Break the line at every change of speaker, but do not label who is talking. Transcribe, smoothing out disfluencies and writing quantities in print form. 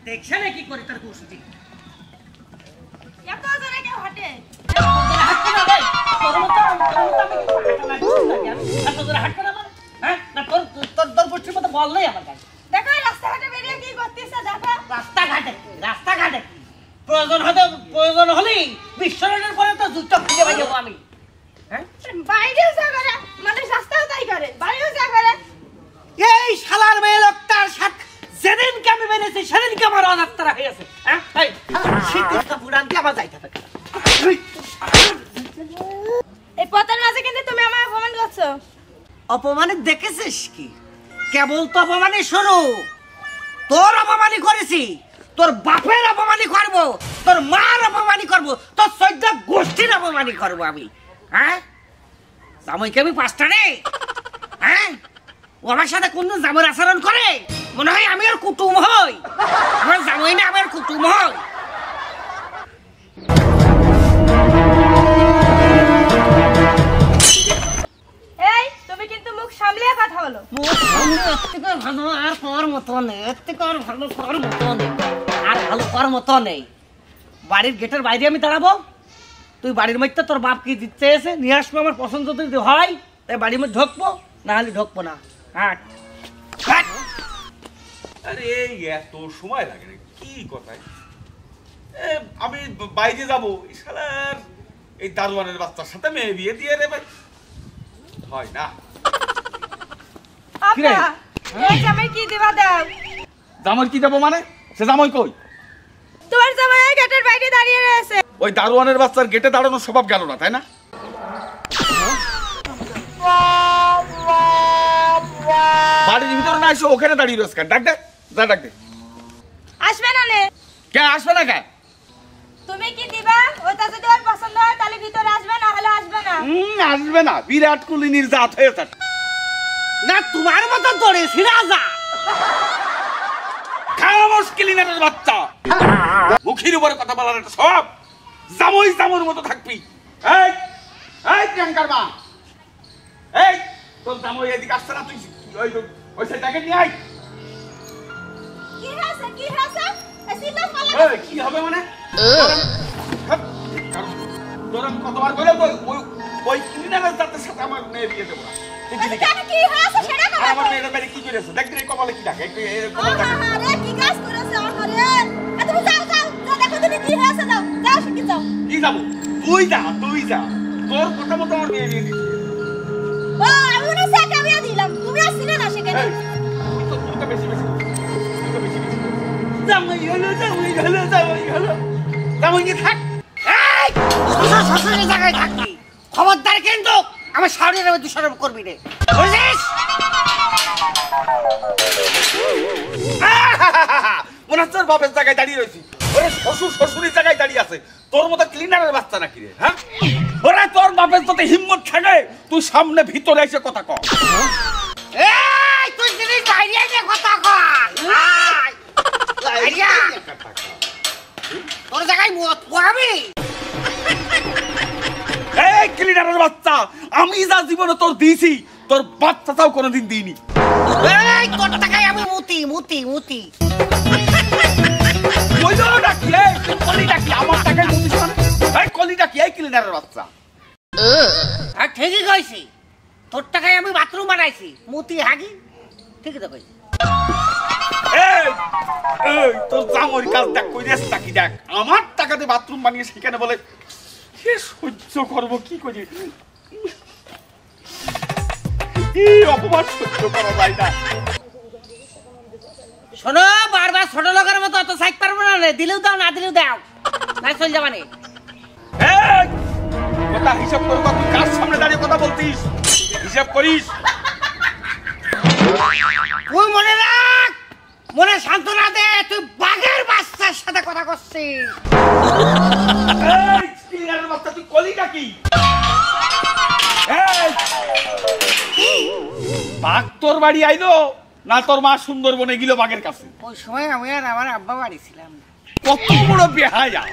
দেখছে না কি করে তার কুসুতি
এত জোরে কেউ হাঁটে প্রয়োজন হলেই বিশ্বরণের পরে তো যুদ্ধ খুঁজে পাই যাবো আমি বাইরেও যা করে মানুষ রাস্তাও তাই করে বাইরেও যা করে
এই শালার মেয়ে লোকটার সাথে যেদিনকে আমি বেরিয়েছি সেদিনকে আমার অনাত্তারা হয়েছে আমার যাইতে থাকে
এই পথের মাঝে কিন্তু তুমি আমার অপমান করছো
অপমানে দেখেছিস কি কেবল তো অপমানে শুরু তোর অপমানই করেছি তোর বাপের অপমানই করবো তোর মার অপমানই করবো তোর সৈন্য গোষ্ঠীর অপমানই করবো আমি হ্যাঁ জামাইকে আমি পাঁচটা রে হ্যাঁ ও আমার সাথে কোন জামার আচরণ করে মনে হয় আমি আর কুটুম হই আমার জামাই না আমার কুটুম হই
এই তুমি কিন্তু মুখ সামলে কথা বলো
ভালো আর কর মতো নেই ভালো কর মতো নেই আর ভালো কর মতো নেই বাড়ির গেটের বাইরে আমি দাঁড়াবো তুই বাড়ির মধ্যে তোর বাপ কি দিতে এসে নিয়ে আসবো আমার পছন্দ যদি হয় তাই বাড়ির মধ্যে ঢুকবো না হলে ঢুকবো না হাট
আরে এত সময় লাগে না কি কথায় আমি বাইরে যাবো শালার এই দারোয়ানের বাচ্চার সাথে মেয়ে বিয়ে দিয়ে দেবে হয় না
আপা এই জামাই কি দিবা দাও
জামাই কি দেবো মানে সে জামাই কই
তোর জামাই গেটের বাইরে দাঁড়িয়ে রয়েছে
ওই দারোয়ানের বাচ্চার গেটে দাঁড়ানোর স্বভাব গেল না তাই না বাড়ির ভিতরে না এসে ওখানে দাঁড়িয়ে রয়েছে ডাক দে যা ডাক দে
আসবে না নে
কে আসবে না কে
তুমি কি দিবা ওটা যদি ওর পছন্দ হয় তাহলে ভিতরে আসবে না হলে আসবে না
আসবে না বিরাট কুলিনীর জাত হয়েছে
না তোমার মতো দৌড়েছি রাজা
খামোশ ক্লিনারের বাচ্চা মুখের উপরে কথা বলার একটা সব জামই জামুর মতো থাকবি এই এই প্রিয়াঙ্কার মা এই তোর জামই এদিকে আসছে না তুই ওই সেটাকে নিয়ে আয়
কি হয়েছে এসিটা ফালা
এই কি হবে মানে তোর আমি কতবার বলে ওই ক্লিনারের জাতের সাথে আমার মেয়ে বিয়ে দেবো না
কি হয়েছে সেটা কও
আমার মেয়ের বাড়ি কি করেছে দেখ রে কপালে কি থাকে একটু কপাল দেখ
আরে কি কাজ করেছে আরে তুমি যাও দেখো তুমি কি হয়েছে যাও শিখে যাও
কি যাবো তুই যা তোর কথা মতো আমার মেয়ে বিয়ে দিবি
ও আমি না সেটা বিয়ে দিলাম তুমি আসছিলে না সেখানে
তুই তো বেশি
জামাই হলো জামাই কি থাক এই শ্বশুরের জায়গায় থাকবি খবরদার কিন্তু আমার শাড়ির মধ্যে সরব করবি রে বুঝছিস
মনে হচ্ছে বাপের জায়গায় দাঁড়িয়ে রয়েছি ওরে শ্বশুরের জায়গায় দাঁড়িয়ে আছে তোর মতো ক্লিনারের বাচ্চা নাকি রে হ্যাঁ ওরে তোর বাপের তোতে হিম্মত থাকে তুই সামনে ভিতরে এসে কথা কর
এই তুই জিনিস বাইরে এসে কথা কর তোর জায়গায় মত পড়াবি
এই ক্লিনারের বাচ্চা আমি যা জীবনে তোর দিয়েছি তোর বাচ্চাটাও কোনোদিন দিইনি
এই তোর টাকায় আমি মুতি
কলিটা কি আমার টাকায় মুতিস মানে এই কলিটা কি এই ক্লিনারের বাচ্চা
আর ঠিকই কইছি তোর টাকায় আমি বাথরুম বানাইছি মুতি হাগি ঠিকই তো কইছি
এই তোর জামর কাজ দেখ কই রেস্তা কি দেখ আমার টাকাতে বাথরুম বানিয়ে সেখানে বলে কি সহ্য করব কি করি কি অপমান সহ্য করা যায় না
শোনো বারবার ছোট লোকের মতো অত সাইড পারবো না রে দিলেও দাও না দিলেও দাও না চল যাবানে
এই কথা হিসাব করব তুই কার সামনে দাঁড়িয়ে কথা বলতিস হিসাব করিস
তুই মনে রাখ মনে সান্ত্বনা দে তুই বাঘের বাচ্চার সাথে কথা করছিস
এই ক্লিনারের বাচ্চা তুই কলিটা কি এই বাঘ তোর বাড়ি আইলো না তোর মা সুন্দরবনে গেল বাঘের কাছে
ওই সময় আমি আর আমার আব্বা বাড়ি ছিলাম না
কত বড় বেহায়া